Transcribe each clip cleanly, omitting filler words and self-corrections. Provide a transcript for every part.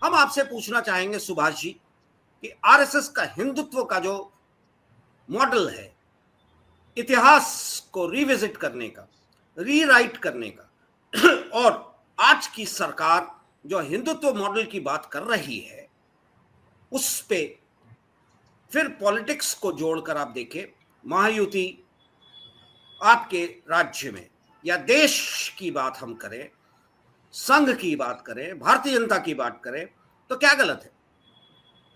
हम आपसे पूछना चाहेंगे सुभाष जी कि आरएसएस का हिंदुत्व का जो मॉडल है, इतिहास को रिविजिट करने का, रीराइट करने का, और आज की सरकार जो हिंदुत्व मॉडल की बात कर रही है, उस पे फिर पॉलिटिक्स को जोड़कर आप देखें, महायुति आपके राज्य में या देश की बात हम करें, संघ की बात करें, भारतीय जनता की बात करें, तो क्या गलत है?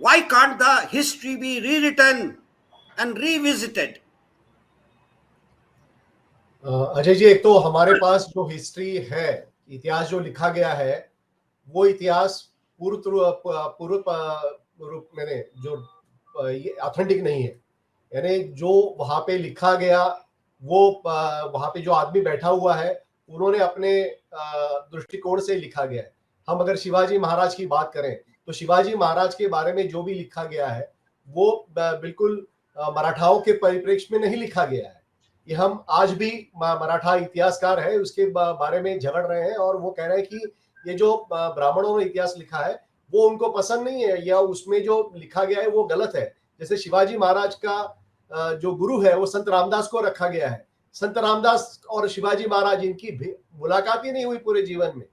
Why can't the history be rewritten and revisited? Ajay ji, एक तो हमारे पास जो हिस्ट्री है, इतिहास जो लिखा गया है, वो इतिहास पूर्व रूप में जो ये ऑथेंटिक नहीं है। यानी जो वहां पे लिखा गया, वो वहां पे जो आदमी बैठा हुआ है, उन्होंने अपने दृष्टिकोण से लिखा गया है। हम अगर शिवाजी महाराज की बात करें तो शिवाजी महाराज के बारे में जो भी लिखा गया है वो बिल्कुल मराठाओं के परिप्रेक्ष्य में नहीं लिखा गया है। ये हम आज भी मराठा इतिहासकार है उसके बारे में झगड़ रहे हैं और वो कह रहे हैं कि ये जो ब्राह्मणों ने इतिहास लिखा है वो उनको पसंद नहीं है या उसमें जो लिखा गया है वो गलत है। जैसे शिवाजी महाराज का जो गुरु है वो संत रामदास को रखा गया है। संत रामदास और शिवाजी महाराज, इनकी मुलाकात ही नहीं हुई पूरे जीवन में,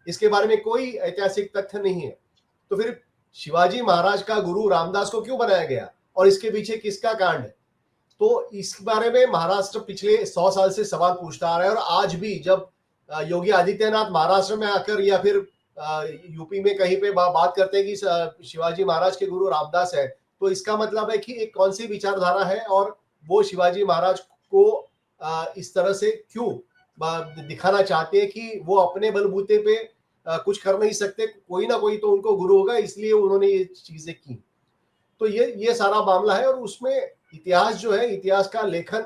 इसके बारे में कोई ऐतिहासिक तथ्य नहीं है। तो फिर शिवाजी महाराज का गुरु रामदास को क्यों बनाया गया और इसके पीछे किसका कांड है? तो इस बारे में महाराष्ट्र पिछले 100 साल से सवाल पूछता आ रहा है। और आज भी जब योगी आदित्यनाथ महाराष्ट्र में आकर या फिर यूपी में कहीं पे बात करते हैं कि शिवाजी महाराज के गुरु रामदास है, तो इसका मतलब है कि एक कौन सी विचारधारा है और वो शिवाजी महाराज को इस तरह से क्यों दिखाना चाहते हैं कि वो अपने बलबूते पे कुछ कर नहीं सकते, कोई ना कोई तो उनको गुरु होगा, इसलिए उन्होंने ये चीजें की। तो ये सारा मामला है। और उसमें इतिहास जो है, इतिहास का लेखन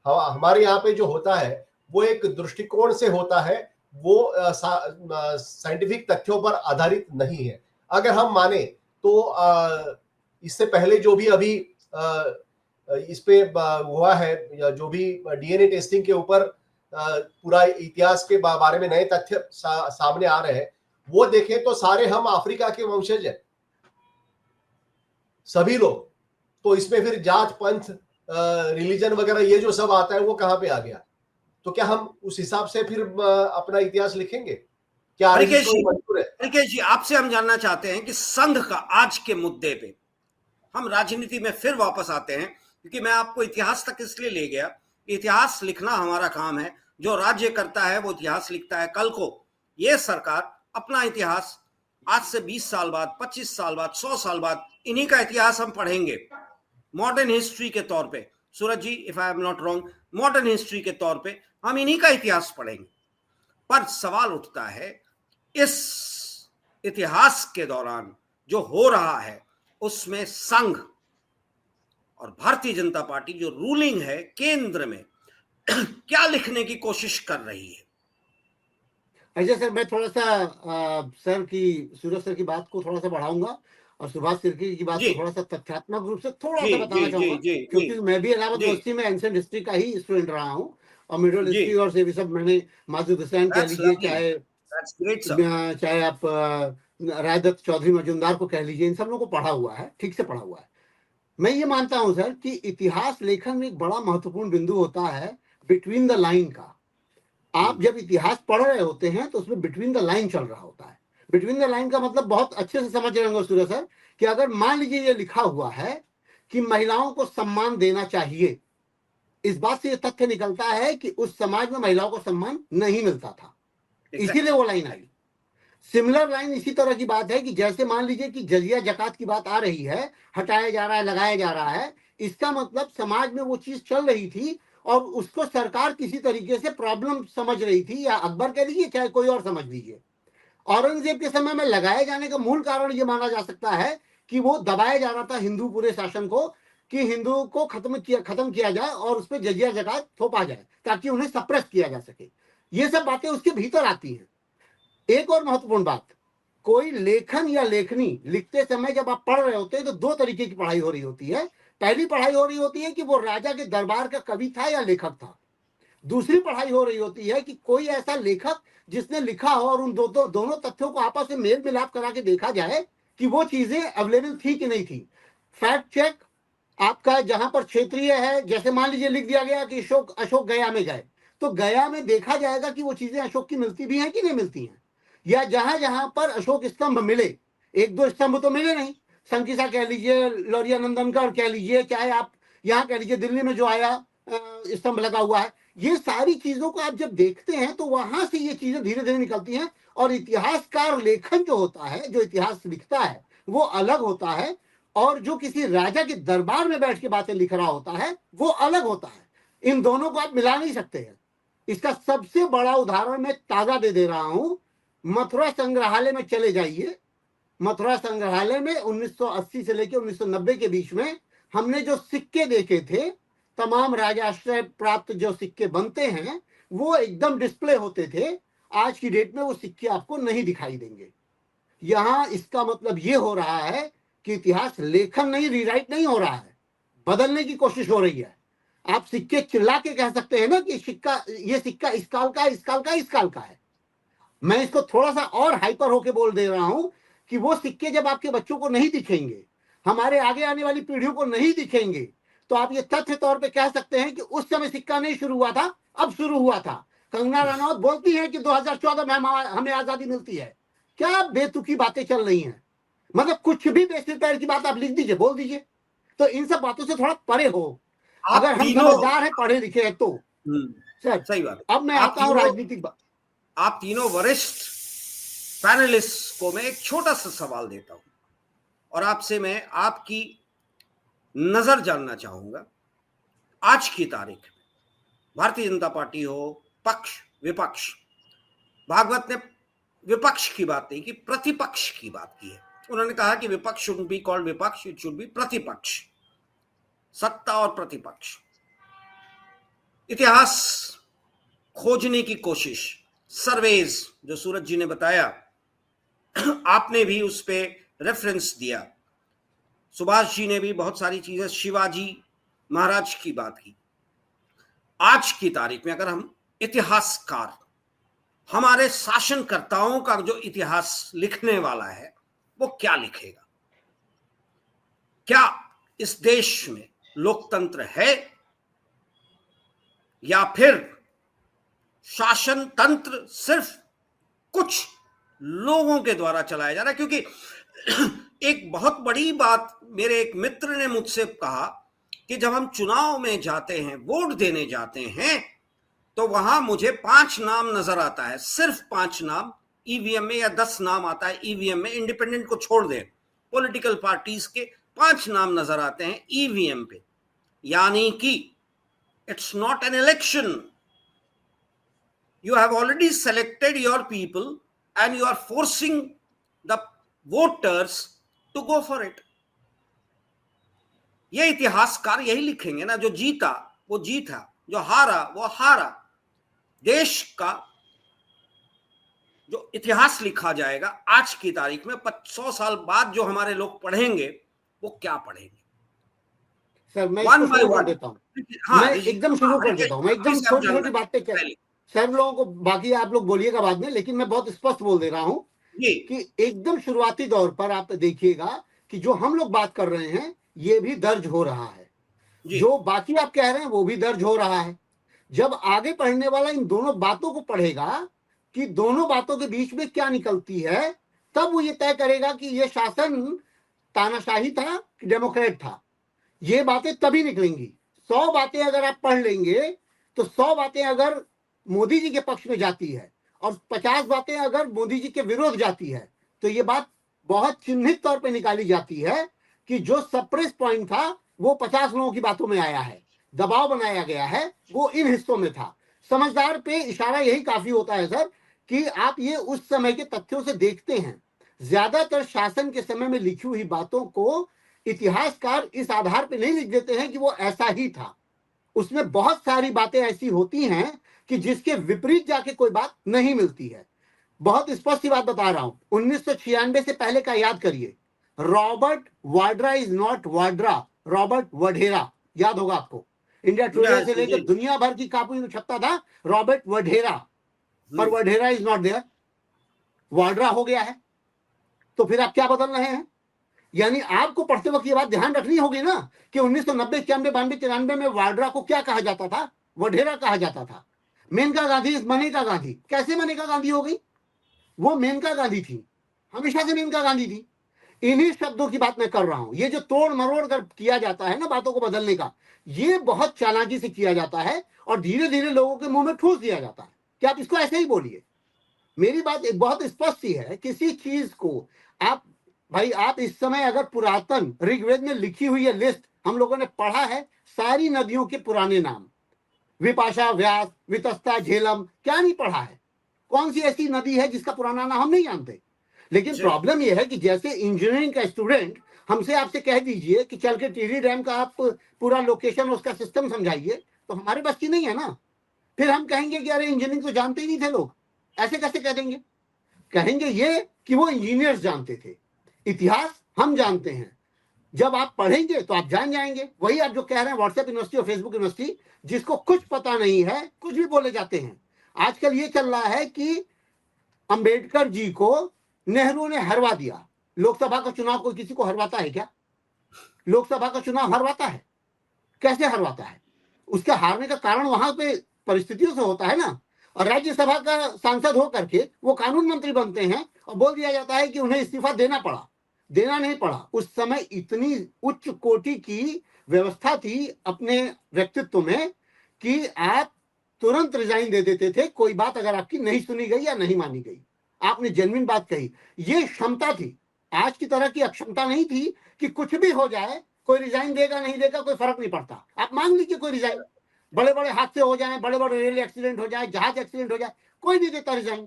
हमारे यहाँ पे जो होता है वो एक दृष्टिकोण से होता है, वो साइंटिफिक तथ्यों पर आधारित नहीं है। अगर हम माने तो इससे पहले जो भी अभी इस पे हुआ है या जो भी डीएनए टेस्टिंग के ऊपर पूरा इतिहास के बारे में नए तथ्य सामने आ रहे हैं, वो देखें तो सारे हम अफ्रीका के वंशज हैं, सभी लोग। तो इसमें फिर जात, पंथ, रिलीजन वगैरह ये जो सब आता है वो कहाँ पे आ गया? तो क्या हम उस हिसाब से फिर अपना इतिहास लिखेंगे? क्या रिकेश जी, आपसे हम जानना चाहते हैं कि संघ का आज के मुद्दे पे हम राजनीति में फिर वापस आते हैं, क्योंकि मैं आपको इतिहास तक इसलिए ले गया, इतिहास लिखना हमारा काम है। जो राज्य करता है वो इतिहास लिखता है। कल को ये सरकार अपना इतिहास आज से 20 साल बाद, 25 साल बाद, 100 साल बाद इन्हीं का इतिहास हम पढ़ेंगे मॉडर्न हिस्ट्री के तौर पे। Suraj ji, if I am not wrong, modern history के तौर पे हम इन्हीं का इतिहास पढ़ेंगे। पर सवाल उठता है, इस इतिहास के दौरान जो हो रहा है उसमें संघ और भारतीय जनता पार्टी जो रूलिंग है केंद्र में क्या लिखने की कोशिश कर रही है? अच्छा सर, मैं थोड़ा सा सूरज सर की बात को थोड़ा सा बढ़ाऊंगा और सुभाष तिर्की की बात को थोड़ा सा तथ्यात्मक रूप से थोड़ा सा बताना चाहूंगा, क्योंकि मैं भी इलाहाबाद यूनिवर्सिटी में एंशिएंट हिस्ट्री का ही स्टूडेंट रहा हूँ और मिडिल हिस्ट्री और से भी सब मैंने माधुर हुसैन कह लीजिए, चाहे आप रायदत्त चौधरी मजूमदार को कह लीजिए, इन सब लोगों को पढ़ा हुआ है, ठीक से पढ़ा हुआ है। मैं ये मानता हूं सर कि इतिहास लेखन में एक बड़ा महत्वपूर्ण बिंदु होता है बिटवीन द लाइन का। आप जब इतिहास पढ़ रहे होते हैं तो उसमें बिटवीन द लाइन चल रहा होता है। बिटवीन द लाइन का मतलब बहुत अच्छे से समझ रहे होंगे सूरज सर कि अगर मान लीजिए ये लिखा हुआ है कि महिलाओं को सम्मान देना चाहिए, इस बात से ये तथ्य निकलता है कि उस समाज में महिलाओं को सम्मान नहीं मिलता था, इसीलिए वो लाइन आई। सिमिलर लाइन इसी तरह की बात है कि जैसे मान लीजिए कि जजिया जकात की बात आ रही है, हटाया जा रहा है, लगाया जा रहा है, इसका मतलब समाज में वो चीज चल रही थी और उसको सरकार किसी तरीके से प्रॉब्लम समझ रही थी, या अकबर कह लीजिए चाहे कोई और समझ लीजिए। औरंगजेब के समय में लगाए जाने का मूल कारण ये माना जा सकता है कि वो दबाया जा रहा था हिंदू पूरे शासन को कि हिंदू को खत्म किया जाए और उस पर जजिया जकात थोपा जाए ताकि उन्हें सप्रेस किया जा सके। ये सब बातें उसके भीतर आती हैं। एक और महत्वपूर्ण बात, कोई लेखन या लेखनी लिखते समय जब आप पढ़ रहे होते हैं तो दो तरीके की पढ़ाई हो रही होती है। पहली पढ़ाई हो रही होती है कि वो राजा के दरबार का कवि था या लेखक था। दूसरी पढ़ाई हो रही होती है कि कोई ऐसा लेखक जिसने लिखा हो और उन दोनों तथ्यों को आपस में मेल मिलाप करा के देखा जाए कि वो चीजें अवेलेबल थी कि नहीं थी। फैक्ट चेक आपका जहां पर क्षेत्रीय है, जैसे मान लीजिए लिख दिया गया कि अशोक गया में गए, तो गया में देखा जाएगा कि वो चीजें अशोक की मिलती भी हैं कि नहीं मिलती हैं। या जहां जहां पर अशोक स्तंभ मिले, एक दो स्तंभ तो मिले नहीं, संकिसा कह लीजिए, लौरिया नंदनकर कह लीजिए, चाहे आप यहाँ कह लीजिए दिल्ली में जो आया स्तंभ लगा हुआ है, ये सारी चीजों को आप जब देखते हैं तो वहां से ये चीजें धीरे धीरे निकलती हैं। और इतिहासकार लेखन जो होता है, जो इतिहास लिखता है, वो अलग होता है, और जो किसी राजा के दरबार में बैठ के बातें लिख रहा होता है वो अलग होता है। इन दोनों को आप मिला नहीं सकते हैं। इसका सबसे बड़ा उदाहरण मैं ताजा दे रहा हूं। मथुरा संग्रहालय में चले जाइए। मथुरा संग्रहालय में 1980 से लेकर 1990 के बीच में हमने जो सिक्के देखे थे, तमाम राजाश्रय प्राप्त जो सिक्के बनते हैं, वो एकदम डिस्प्ले होते थे। आज की डेट में वो सिक्के आपको नहीं दिखाई देंगे। यहां इसका मतलब ये हो रहा है कि इतिहास लेखन नहीं, रीराइट नहीं हो रहा है, बदलने की कोशिश हो रही है। आप सिक्के चिल्ला के कह सकते हैं ना कि ये सिक्का इस काल का, इस काल का, इस काल का है। मैं इसको थोड़ा सा और हाइपर होके बोल दे रहा हूं कि वो सिक्के जब आपके बच्चों को नहीं दिखेंगे, हमारे आगे आने वाली पीढ़ियों को नहीं दिखेंगे, तो आप ये तथ्य तौर पे कह सकते हैं कि उस समय सिक्का नहीं शुरू हुआ था, अब शुरू हुआ था। कंगना रनौत बोलती है कि 2014 में हमें आजादी मिलती है। क्या बेतुकी बातें चल रही हैं। मतलब कुछ भी बेसिक पैर की बात आप लिख दीजिए, बोल दीजिए। तो इन सब बातों से थोड़ा परे हो। अगर हम समझदार हैं, पढ़े लिखे हैं तो सर। सही बात। अब मैं आता हूं राजनीतिक बात। आप तीनों वरिष्ठ पैनलिस्ट को मैं एक छोटा सा सवाल देता हूं और आपसे मैं आपकी नजर जानना चाहूंगा। आज की तारीख में भारतीय जनता पार्टी हो, पक्ष विपक्ष, भागवत ने विपक्ष की बात नहीं की, प्रतिपक्ष की बात की है। उन्होंने कहा कि विपक्ष शुड बी कॉल्ड विपक्ष, इट शुड बी प्रतिपक्ष, सत्ता और प्रतिपक्ष। इतिहास खोजने की कोशिश, सर्वेज जो सूरज जी ने बताया, आपने भी उस पे रेफरेंस दिया, सुभाष जी ने भी बहुत सारी चीजें, शिवाजी महाराज की बात की। आज की तारीख में अगर हम इतिहासकार, हमारे शासनकर्ताओं का जो इतिहास लिखने वाला है, वो क्या लिखेगा? क्या इस देश में लोकतंत्र है या फिर शासन तंत्र सिर्फ कुछ लोगों के द्वारा चलाया जा रहा है? क्योंकि एक बहुत बड़ी बात मेरे एक मित्र ने मुझसे कहा कि जब हम चुनाव में जाते हैं, वोट देने जाते हैं, तो वहां मुझे 5 नाम नजर आता है, सिर्फ 5 नाम ईवीएम में, या 10 नाम आता है ईवीएम में, इंडिपेंडेंट को छोड़ दें, पॉलिटिकल पार्टीज के 5 नाम नजर आते हैं ईवीएम पे। यानी कि it's not an election, you have already selected your people and you are forcing the voters to go for it. ये इतिहासकार यही लिखेंगे ना, जो जीता वो जीता, जो हारा वो हारा। देश का जो इतिहास लिखा जाएगा आज की तारीख में, 100 साल बाद जो हमारे लोग पढ़ेंगे, वो क्या पढ़ेंगे? सर मैं शुरू कर देता हूँ। मैं एकदम शुरू कर देता हूँ। मैं एकदम छोटी छोटी बातें कह, सब लोगों को, बाकी आप लोग बोलिएगा बाद में, लेकिन मैं बहुत स्पष्ट बोल दे रहा हूं कि एकदम शुरुआती दौर पर आप देखिएगा कि जो हम लोग बात कर रहे हैं ये भी दर्ज हो रहा है, जो बाकी आप कह रहे हैं वो भी दर्ज हो रहा है। जब आगे पढ़ने वाला इन दोनों बातों को पढ़ेगा कि दोनों बातों के बीच में क्या निकलती है, तब वो ये तय करेगा कि ये शासन तानाशाही था कि डेमोक्रेट था। ये बातें तभी निकलेंगी। 100 बातें अगर आप पढ़ लेंगे तो 100 बातें अगर मोदी जी के पक्ष में जाती है और 50 बातें अगर मोदी जी के विरोध जाती है, तो ये बात बहुत चिन्हित तौर पे निकाली जाती है कि जो सप्रेस पॉइंट था वो 50 लोगों की बातों में आया है, दबाव बनाया गया है, वो इन हिस्सों में था। समझदार पे इशारा यही काफी होता है सर कि आप ये उस समय के तथ्यों से देखते हैं। ज्यादातर शासन के समय में लिखी हुई बातों को इतिहासकार इस आधार पर नहीं लिख देते हैं कि वो ऐसा ही था। उसमें बहुत सारी बातें ऐसी होती हैं कि जिसके विपरीत जाके कोई बात नहीं मिलती है। बहुत स्पष्ट बात बता रहा हूं, 1996 से पहले का याद करिए। Robert Vadra is not Vadra, Robert Vadhera, याद होगा आपको। इंडिया टुडे से लेकर दुनिया भर की कॉपी में छपता था रॉबर्ट वढेरा, पर Vadhera is not there, Vadra हो गया है। तो फिर आप क्या बदल रहे हैं? यानी आपको पढ़ते वक्त ये बात ध्यान रखनी होगी ना कि 1990, 91, 92, 93 में वाड्रा को क्या कहा जाता था? वढेरा कहा जाता था। मेनका गांधी मनेका गांधी। कैसे मनेका गांधी हो गई? वो मेनका गांधी थी, हमेशा से मेनका गांधी थी। इन्हीं शब्दों की बात मैं कर रहा हूं। ये जो तोड़ मरोड़ कर किया जाता है ना बातों को बदलने का, ये बहुत चालाकी से किया जाता है और धीरे धीरे लोगों के मुंह में ठूस दिया जाता है कि आप इसको ऐसे ही बोलिए। मेरी बात एक बहुत स्पष्ट ही है, किसी चीज को आप भाई आप इस समय अगर पुरातन ऋग्वेद में लिखी हुई है लिस्ट, हम लोगों ने पढ़ा है सारी नदियों के पुराने नाम, विपाशा, व्यास, वितस्ता, झेलम, क्या नहीं पढ़ा है? कौन सी ऐसी नदी है जिसका पुराना नाम हम नहीं जानते? लेकिन प्रॉब्लम यह है कि जैसे इंजीनियरिंग का स्टूडेंट हमसे आपसे कह दीजिए कि चल के टिहरी डैम का आप पूरा लोकेशन उसका सिस्टम समझाइए, तो हमारे बस की नहीं है ना। फिर हम कहेंगे कि अरे इंजीनियरिंग तो जानते ही नहीं थे लोग। ऐसे कैसे कह देंगे? कहेंगे ये कि वो इंजीनियर्स जानते थे, इतिहास हम जानते हैं। जब आप पढ़ेंगे तो आप जान जाएंगे। वही आप जो कह रहे हैं व्हाट्सएप यूनिवर्सिटी और फेसबुक यूनिवर्सिटी, जिसको कुछ पता नहीं है कुछ भी बोले जाते हैं। आजकल ये चल रहा है कि अंबेडकर जी को नेहरू ने हरवा दिया। लोकसभा का चुनाव कोई किसी को हरवाता है क्या? लोकसभा का चुनाव हरवाता है? कैसे हरवाता है? उसके हारने का कारण वहां पे परिस्थितियों से होता है ना। और राज्यसभा का सांसद होकर के वो कानून मंत्री बनते हैं और बोल दिया जाता है कि उन्हें इस्तीफा देना पड़ा। देना नहीं पड़ा। उस समय इतनी उच्च कोटि की व्यवस्था थी अपने व्यक्तित्व में कि आप तुरंत रिजाइन दे देते थे, कोई बात अगर आपकी नहीं सुनी गई या नहीं मानी गई। आपने जेन्युइन बात कही, ये क्षमता थी। आज की तरह की अक्षमता नहीं थी कि कुछ भी हो जाए, कोई रिजाइन देगा नहीं देगा कोई फर्क नहीं पड़ता। आप मांग लीजिए कोई रिजाइन, बड़े बड़े हादसे हो जाए, बड़े बड़े रेल एक्सीडेंट हो जाए, जहाज एक्सीडेंट हो जाए, कोई नहीं देता रिजाइन।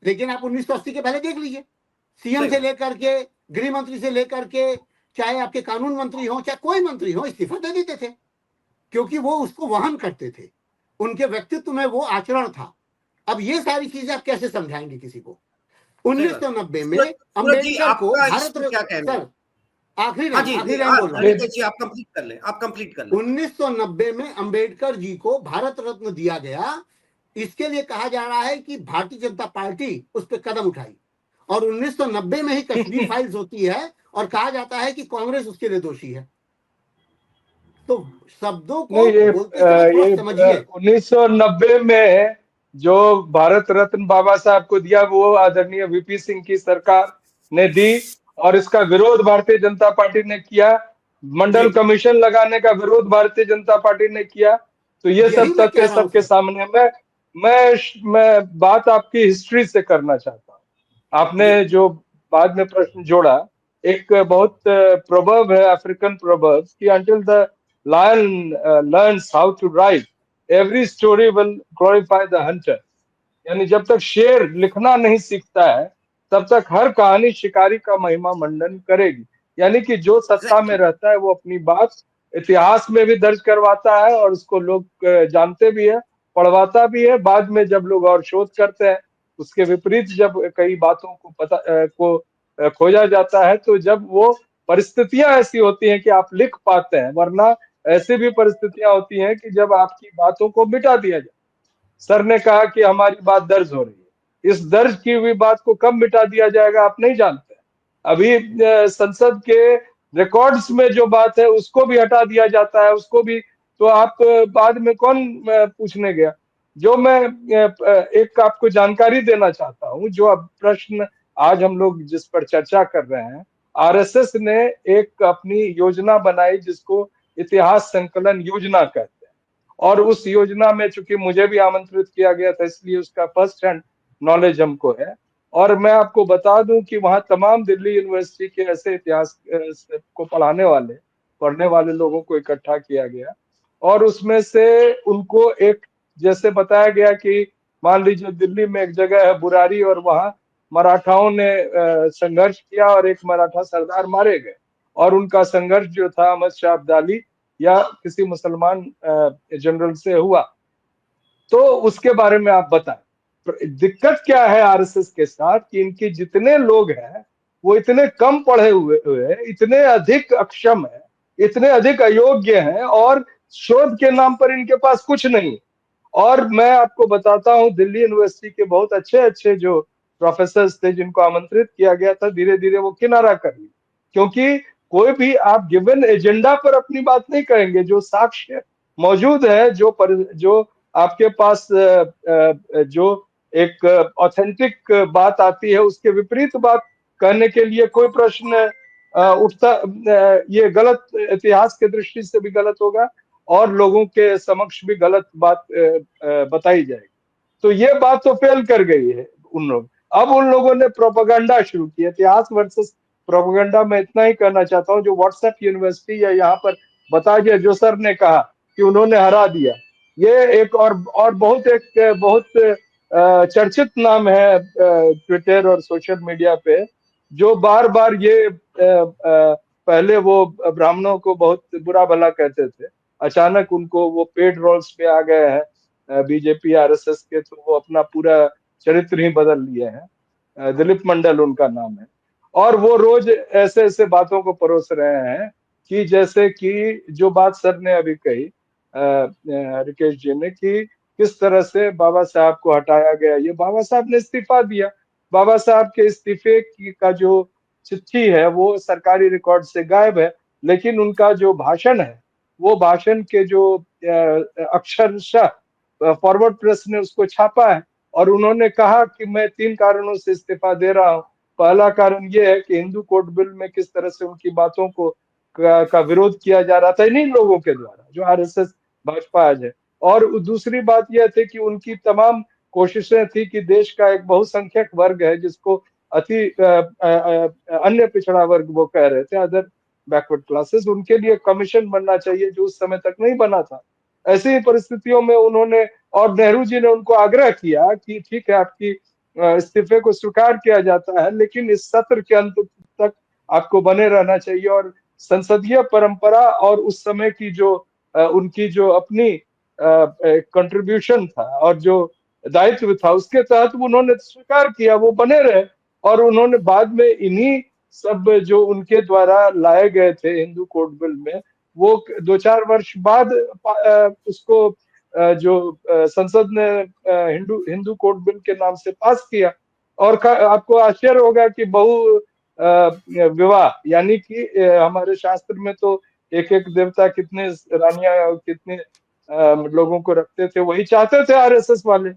लेकिन आप 1980 के पहले देख लीजिए, सीएम से लेकर के गृह मंत्री से लेकर के चाहे आपके कानून मंत्री हो चाहे कोई मंत्री हो, इस्तीफा दे देते थे, क्योंकि वो उसको वहन करते थे। उनके व्यक्तित्व में वो आचरण था। अब ये सारी चीजें आप कैसे समझाएंगे किसी को? 1990 में अंबेडकर को भारत रत्न, सर आखिरी लाइन बोल रहा हूं, आप कंप्लीट कर लें, आप कंप्लीट कर लें। 1990 में अंबेडकर जी को भारत रत्न दिया गया। इसके लिए कहा जा रहा है कि भारतीय जनता पार्टी उस पर कदम उठाई और 1990 में ही कश्मीर फाइल्स होती है और कहा जाता है कि कांग्रेस उसके लिए दोषी है। तो शब्दों को बोलते समय समझिए। 1990 में जो भारत रत्न बाबा साहब को दिया वो आदरणीय वीपी सिंह की सरकार ने दी और इसका विरोध भारतीय जनता पार्टी ने किया। मंडल कमीशन लगाने का विरोध भारतीय जनता पार्टी ने किया। तो ये सब तथ्य सबके सामने मैं बात आपकी हिस्ट्री से करना चाहता हूँ। आपने जो बाद में प्रश्न जोड़ा, एक बहुत प्रोवर्ब है, अफ्रीकन प्रोवर्ब कि until the lion learns how to write, every story will glorify the hunter। यानी जब तक शेर लिखना नहीं सीखता है तब तक हर कहानी शिकारी का महिमा मंडन करेगी। यानी कि जो सत्ता में रहता है वो अपनी बात इतिहास में भी दर्ज करवाता है और उसको लोग जानते भी है, पढ़वाता भी है। बाद में जब लोग और शोध करते हैं उसके विपरीत जब कई बातों को खोजा जाता है, तो जब वो परिस्थितियां ऐसी होती हैं कि आप लिख पाते हैं, वरना ऐसी भी परिस्थितियां होती हैं कि जब आपकी बातों को मिटा दिया जाए। सर ने कहा कि हमारी बात दर्ज हो रही है, इस दर्ज की हुई बात को कब मिटा दिया जाएगा आप नहीं जानते। अभी संसद के रिकॉर्ड्स में जो बात है उसको भी हटा दिया जाता है, उसको भी, तो आप बाद में कौन पूछने गया। जो मैं एक आपको जानकारी देना चाहता हूं, जो अब प्रश्न आज हम लोग जिस पर चर्चा कर रहे हैं, आरएसएस ने एक अपनी योजना बनाई जिसको इतिहास संकलन योजना कहते हैं। और उस योजना में चूंकि मुझे भी आमंत्रित किया गया था इसलिए उसका फर्स्ट हैंड नॉलेज हमको है। और मैं आपको बता दूं कि वहां तमाम दिल्ली यूनिवर्सिटी के ऐसे इतिहास को पढ़ने वाले लोगों को इकट्ठा किया गया और उसमें से उनको एक, जैसे बताया गया कि मान लीजिए दिल्ली में एक जगह है बुरारी और वहां मराठाओं ने संघर्ष किया और एक मराठा सरदार मारे गए और उनका संघर्ष जो था अहमद शाह अब्दाली या किसी मुसलमान जनरल से हुआ। तो उसके बारे में आप बताएं। दिक्कत क्या है आरएसएस के साथ कि इनके जितने लोग हैं वो इतने कम पढ़े हुए इतने अधिक अक्षम है, इतने अधिक अयोग्य हैं और शोध के नाम पर इनके पास कुछ नहीं। और मैं आपको बताता हूं दिल्ली यूनिवर्सिटी के बहुत अच्छे जो प्रोफेसर थे जिनको आमंत्रित किया गया था, धीरे धीरे वो किनारा कर ली। क्योंकि कोई भी आप गिवन एजेंडा पर अपनी बात नहीं कहेंगे, जो साक्ष्य मौजूद है, जो आपके पास जो एक ऑथेंटिक बात आती है, उसके विपरीत बात करने के लिए कोई प्रश्न उठता, ये गलत, इतिहास के दृष्टि से भी गलत होगा और लोगों के समक्ष भी गलत बात बताई जाएगी। तो ये बात तो फेल कर गई है उन लोग। अब उन लोगों ने प्रोपेगेंडा शुरू किया, इतिहास वर्सेस प्रोपेगेंडा। मैं इतना ही कहना चाहता हूँ, जो व्हाट्सएप यूनिवर्सिटी या यहाँ पर बता दिया, जो सर ने कहा कि उन्होंने हरा दिया, ये एक और बहुत चर्चित नाम है ट्विटर और सोशल मीडिया पे, जो बार बार ये पहले वो ब्राह्मणों को बहुत बुरा भला कहते थे, अचानक उनको वो पेड रोल्स पे आ गए हैं बीजेपी आरएसएस के, तो वो अपना पूरा चरित्र ही बदल लिए हैं। दिलीप मंडल उनका नाम है, और वो रोज ऐसे ऐसे बातों को परोस रहे हैं कि जैसे कि जो बात सर ने अभी कही रिकेश जी ने, कि किस तरह से बाबा साहब को हटाया गया। ये बाबा साहब ने इस्तीफा दिया, बाबा साहब के इस्तीफे का जो चिट्ठी है वो सरकारी रिकॉर्ड से गायब है, लेकिन उनका जो भाषण है, वो भाषण के जो अक्षरशः फॉरवर्ड प्रेस ने उसको छापा है, और उन्होंने कहा कि मैं 3 कारणों से इस्तीफा दे रहा हूं। पहला कारण ये है कि हिंदू कोड बिल में किस तरह से उनकी बातों को का विरोध किया जा रहा था इन्हीं लोगों के द्वारा, जो आरएसएस भाजपा आज है। और दूसरी बात यह थी कि उनकी तमाम कोशिशें थी कि देश का एक बहुसंख्यक वर्ग है, जिसको अति अन्य पिछड़ा वर्ग वो कह रहे थे, अदर बैकवर्ड क्लासेस, उनके लिए कमीशन बनना चाहिए, जो उस समय तक नहीं बना था। ऐसी ही परिस्थितियों में उन्होंने, और नेहरू जी ने उनको आग्रह किया कि ठीक है, आपकी इस्तीफे को स्वीकार किया जाता है, लेकिन इस सत्र के अंत तक आपको बने रहना चाहिए। और संसदीय परंपरा और उस समय की जो उनकी जो अपनी कंट्रीब्यूशन था और जो दायित्व था, उसके तहत उन्होंने स्वीकार किया, वो बने रहे। और उन्होंने बाद में इन्हीं सब जो उनके द्वारा लाए गए थे हिंदू कोड बिल में, वो 2-4 वर्ष बाद उसको जो संसद ने हिंदू कोड बिल के नाम से पास किया। और आपको आश्चर्य होगा कि बहु विवाह, यानी कि हमारे शास्त्र में तो एक एक देवता कितने रानियां कितने लोगों को रखते थे, वही चाहते थे आरएसएस वाले।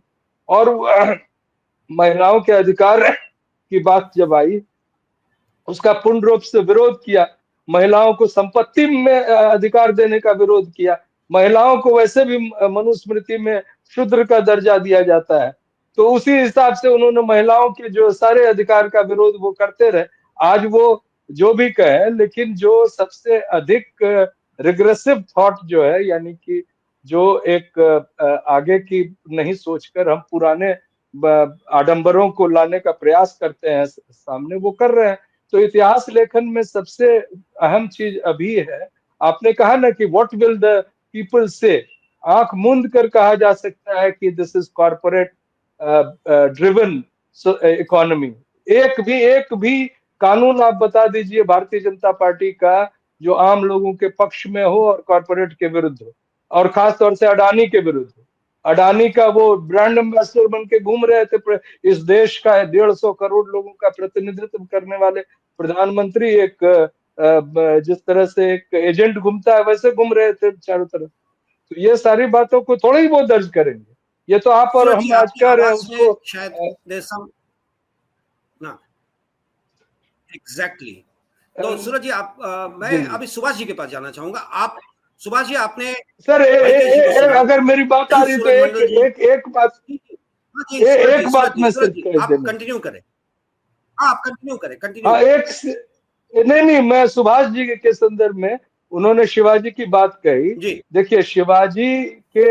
और महिलाओं के अधिकार की बात जब आई, उसका पूर्ण रूप से विरोध किया। महिलाओं को संपत्ति में अधिकार देने का विरोध किया। महिलाओं को वैसे भी मनुस्मृति में शूद्र का दर्जा दिया जाता है, तो उसी हिसाब से उन्होंने महिलाओं के जो सारे अधिकार का विरोध वो करते रहे। आज वो जो भी कहे, लेकिन जो सबसे अधिक रिग्रेसिव थॉट जो है, यानी कि जो एक आगे की नहीं सोचकर हम पुराने आडंबरों को लाने का प्रयास करते हैं सामने, वो कर रहे हैं। तो इतिहास लेखन में सबसे अहम चीज अभी है, आपने कहा ना कि व्हाट विल द पीपल से, आंख मूंद कर कहा जा सकता है कि this is corporate driven economy. एक भी कानून आप बता दीजिए भारतीय जनता पार्टी का जो आम लोगों के पक्ष में हो और कॉर्पोरेट के विरुद्ध हो, और खास तौर से अडानी के विरुद्ध हो। अडानी का वो ब्रांड एम्बेसडर बन के घूम रहे थे, इस देश का 150 करोड़ लोगों का प्रतिनिधित्व करने वाले प्रधानमंत्री एक जिस तरह से एक एजेंट घूमता है, वैसे घूम रहे थे चारों तरफ। तो ये सारी बातों को थोड़ा ही वो दर्ज करेंगे, ये तो आप और हम आज कह रहे हैं उसको शायद ना एग्जैक्टली। तो सूरज जी, आप मैं अभी सुभाष जी के पास जाना चाहूंगा। आप सुभाष जी, आपने सर अगर मेरी बात आ रही तो एक बात मैं सिर्फ आप कंटिन्यू करें। आप कंटिन्यू करें। नहीं, मैं सुभाष जी के संदर्भ में, उन्होंने शिवाजी की बात कही। देखिए, शिवाजी के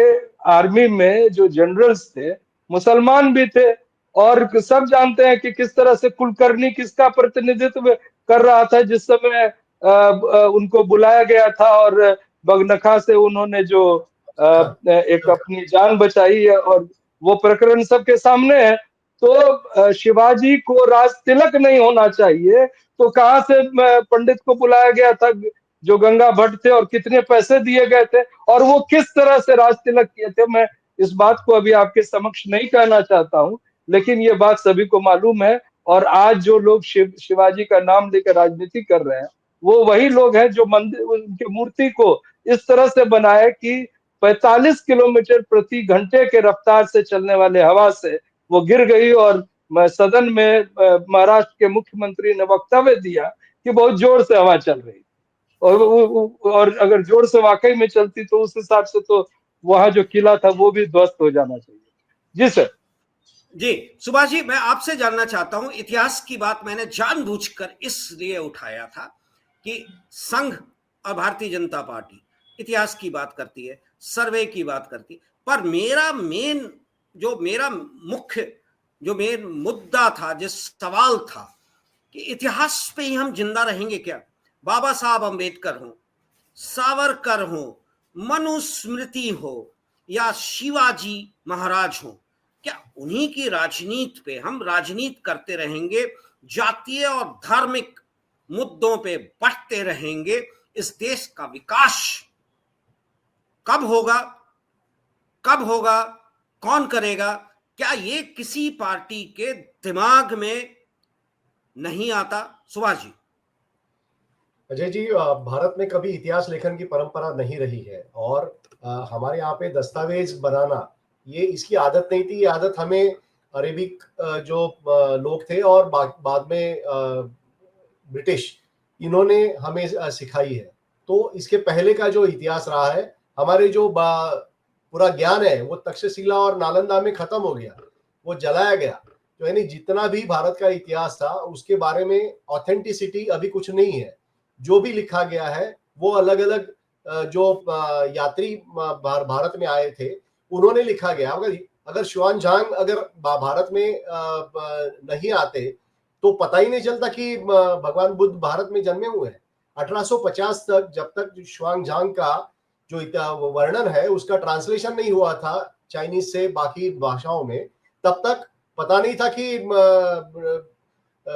आर्मी में जो जनरल्स थे मुसलमान भी थे, और सब जानते हैं कि किस तरह से कुलकर्णी किसका प्रतिनिधित्व कर रहा था जिस समय उनको बुलाया गया था, और बगनखा से उन्होंने जो एक अपनी जान बचाई है, और वो प्रकरण सबके सामने है। तो शिवाजी को राज तिलक नहीं होना चाहिए, तो कहां से पंडित को बुलाया गया था जो गंगा भट्ट थे, और कितने पैसे दिए गए थे, और वो किस तरह से राज तिलक किए थे। मैं इस बात को अभी आपके समक्ष नहीं कहना चाहता हूं, लेकिन ये बात सभी को मालूम है। और आज जो लोग शिवाजी का नाम लेकर राजनीति कर रहे हैं, वो वही लोग हैं जो मंदिर, उनकी मूर्ति को इस तरह से बनाए कि 45 किलोमीटर प्रति घंटे के रफ्तार से चलने वाले हवा से वो गिर गई। और सदन में महाराष्ट्र के मुख्यमंत्री ने वक्तव्य दिया कि बहुत जोर से हवा चल रही, और अगर जोर से वाकई में चलती तो उस हिसाब से तो वहां जो किला था वो भी ध्वस्त हो जाना चाहिए। जी सर। जी सुभाष जी, मैं आपसे जानना चाहता हूं, इतिहास की बात मैंने जानबूझकर इसलिए उठाया था कि संघ और भारतीय जनता पार्टी इतिहास की बात करती है, सर्वे की बात करती है, पर मेरा मेन मुद्दा था, जिस सवाल था कि इतिहास पे ही हम जिंदा रहेंगे क्या? बाबा साहब अम्बेडकर हो, सावरकर हो, मनुस्मृति हो या शिवाजी महाराज हो, क्या उन्हीं की राजनीति पे हम राजनीति करते रहेंगे? जातीय और धार्मिक मुद्दों पे बढ़ते रहेंगे? इस देश का विकास कब होगा, कौन करेगा? क्या ये किसी पार्टी के दिमाग में नहीं आता? सुभाष जी। अजय जी, भारत में कभी इतिहास लेखन की परंपरा नहीं रही है, और हमारे यहाँ पे दस्तावेज बनाना ये इसकी आदत नहीं थी। ये आदत हमें अरेबिक जो लोग थे और बाद में ब्रिटिश, इन्होंने हमें सिखाई है। तो इसके पहले का जो इतिहास रहा है, हमारे जो पूरा ज्ञान है वो तक्षशिला और नालंदा में खत्म हो गया, वो जलाया गया। तो यानी जितना भी भारत का इतिहास था उसके बारे में ऑथेंटिसिटी अभी कुछ नहीं है। जो भी लिखा गया है वो अलग अलग जो यात्री भारत में आए थे उन्होंने लिखा गया। अगर शुआनजांग अगर भारत में नहीं आते तो पता ही नहीं चलता कि भगवान बुद्ध भारत में जन्मे हुए हैं। 1850 तक, जब तक शुआनजांग का जो वर्णन है उसका ट्रांसलेशन नहीं हुआ था चाइनीज से बाकी भाषाओं में, तब तक पता नहीं था कि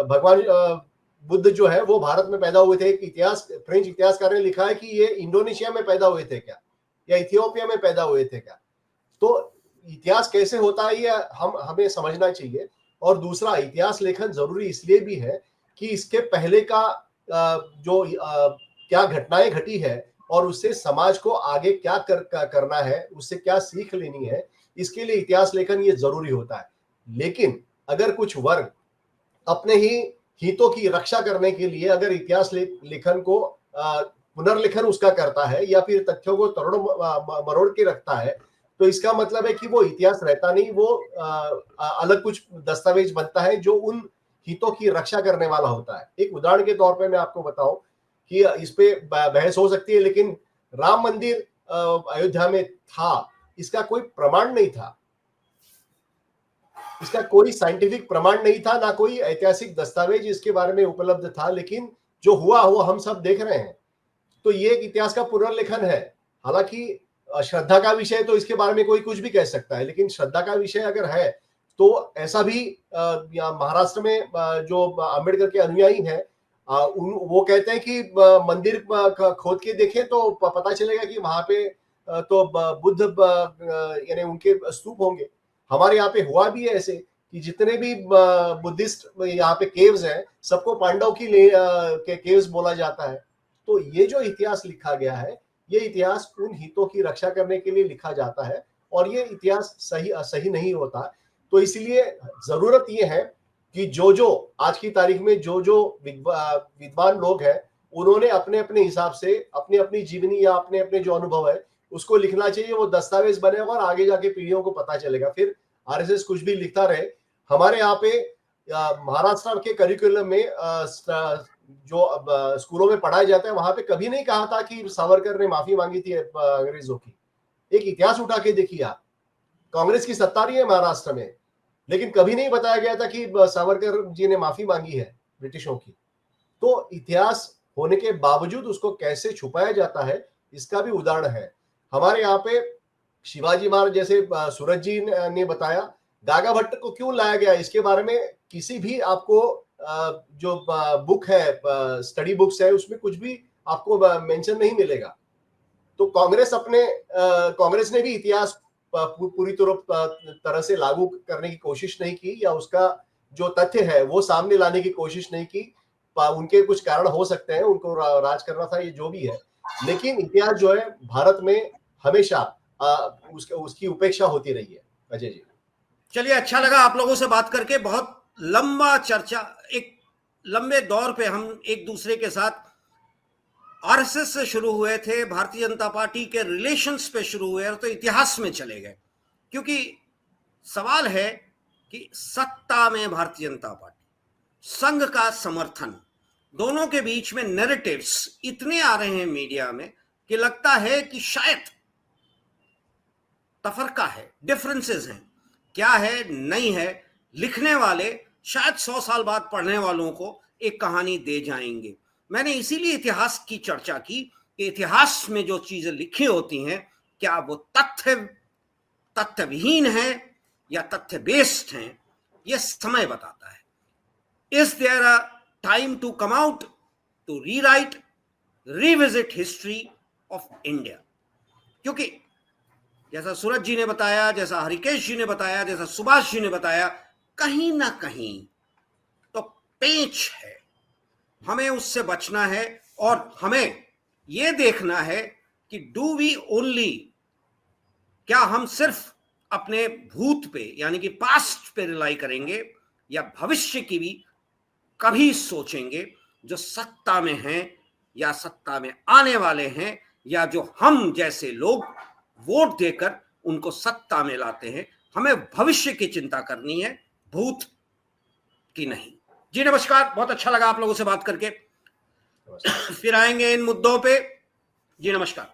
भगवान बुद्ध जो है वो भारत में पैदा हुए थे। एक फ्रेंच इतिहासकार ने लिखा है कि ये इंडोनेशिया में पैदा हुए थे क्या, या इथियोपिया में पैदा हुए थे क्या। तो इतिहास कैसे होता है ये हमें समझना चाहिए। और दूसरा, इतिहास लेखन जरूरी इसलिए भी है कि इसके पहले का क्या घटनाएं घटी है और उससे समाज को आगे क्या करना है, उससे क्या सीख लेनी है, इसके लिए इतिहास लेखन ये जरूरी होता है। लेकिन अगर कुछ वर्ग अपने ही हितों की रक्षा करने के लिए अगर इतिहास लेखन को पुनर्लेखन उसका करता है या फिर तथ्यों को तोड़ मरोड़ के रखता है, तो इसका मतलब है कि वो इतिहास रहता नहीं, वो अलग कुछ दस्तावेज बनता है जो उन हितों की रक्षा करने वाला होता है। एक उदाहरण के तौर पे मैं आपको बताऊं कि इस पे बहस हो सकती है, लेकिन राम मंदिर अयोध्या में था, इसका कोई प्रमाण नहीं था, इसका कोई साइंटिफिक प्रमाण नहीं था, ना कोई ऐतिहासिक दस्तावेज इसके बारे में उपलब्ध था, लेकिन जो हुआ वो हम सब देख रहे हैं। तो ये एक इतिहास का पुनर्लेखन है। हालांकि श्रद्धा का विषय तो इसके बारे में कोई कुछ भी कह सकता है, लेकिन श्रद्धा का विषय अगर है तो ऐसा भी महाराष्ट्र में जो अम्बेडकर के अनुयायी हैं वो कहते हैं कि मंदिर खोद के देखें तो पता चलेगा कि वहां पे तो बुद्ध यानी उनके स्तूप होंगे। हमारे यहाँ पे हुआ भी है ऐसे कि जितने भी बुद्धिस्ट यहाँ पे केव्स हैं सबको पांडव की के केव्स बोला जाता है। तो ये जो इतिहास लिखा गया है, ये इतिहास उन हितों की रक्षा करने के लिए लिखा जाता है और ये इतिहास सही नहीं होता। तो इसलिए जरूरत ये है कि जो आज की तारीख में जो विद्वान लोग हैं उन्होंने अपने अपने हिसाब से अपनी अपनी जीवनी या अपने अपने जो अनुभव है उसको लिखना चाहिए। वो दस्तावेज बनेगा और आगे जाके पीढ़ियों को पता चलेगा। फिर आरएसएस कुछ भी लिखता रहे। हमारे यहाँ पे महाराष्ट्र के करिकुलम में जो स्कूलों में पढ़ाया जाता है वहां पे कभी नहीं कहा था कि सावरकर ने माफी मांगी थी अंग्रेजों की। एक इतिहास उठा के देखिए आप, कांग्रेस की सत्ता रही है महाराष्ट्र में, लेकिन कभी नहीं बताया गया था कि सावरकर जी ने माफी मांगी है ब्रिटिशों की। तो इतिहास होने के बावजूद उसको कैसे छुपाया जाता है इसका भी उदाहरण है। हमारे यहाँ पे शिवाजी महाराज जैसे सूरज जी ने बताया, दागा भट्ट को क्यों लाया गया इसके बारे में किसी भी आपको जो बुक है, स्टडी बुक्स है, उसमें कुछ भी आपको मेंशन नहीं मिलेगा। तो कांग्रेस ने भी इतिहास पूरी तरह से लागू करने की कोशिश नहीं की, या उसका जो तथ्य है वो सामने लाने की कोशिश नहीं की। उनके कुछ कारण हो सकते हैं, उनको राज करना था, ये जो भी है, लेकिन इतिहास जो है भारत में हमेशा उसकी उपेक्षा होती रही है। अजय जी, चलिए, अच्छा लगा आप लोगों से बात करके। बहुत लंबा चर्चा, एक लंबे दौर पे हम एक दूसरे के साथ आरएसएस से शुरू हुए थे, भारतीय जनता पार्टी के रिलेशंस पे शुरू हुए और तो इतिहास में चले गए, क्योंकि सवाल है कि सत्ता में भारतीय जनता पार्टी, संघ का समर्थन, दोनों के बीच में नैरेटिव्स इतने आ रहे हैं मीडिया में कि लगता है कि शायद तफरका है, डिफरेंसेस हैं। क्या है, नहीं है, लिखने वाले शायद 100 साल बाद पढ़ने वालों को एक कहानी दे जाएंगे। मैंने इसीलिए इतिहास की चर्चा की कि इतिहास में जो चीजें लिखी होती हैं, क्या वो तथ्यविहीन है या तथ्य बेस्ड हैं, यह समय बताता है। Is there a time to come out to rewrite, revisit history of India? क्योंकि जैसा सूरज जी ने बताया, जैसा हरिकेश जी ने बताया, जैसा सुभाष जी ने बताया, कहीं ना कहीं तो पेंच है, हमें उससे बचना है। और हमें यह देखना है कि डू वी ओनली, क्या हम सिर्फ अपने भूत पे यानी कि पास्ट पे रिलाई करेंगे, या भविष्य की भी कभी सोचेंगे, जो सत्ता में हैं या सत्ता में आने वाले हैं, या जो हम जैसे लोग वोट देकर उनको सत्ता में लाते हैं। हमें भविष्य की चिंता करनी है, भूत की नहीं। जी नमस्कार, बहुत अच्छा लगा आप लोगों से बात करके। फिर आएंगे इन मुद्दों पे। जी नमस्कार।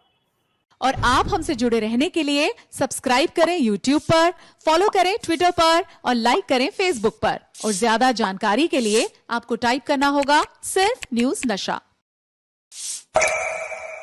और आप हमसे जुड़े रहने के लिए सब्सक्राइब करें YouTube पर, फॉलो करें Twitter पर और लाइक करें Facebook पर। और ज्यादा जानकारी के लिए आपको टाइप करना होगा सिर्फ न्यूज़ नशा।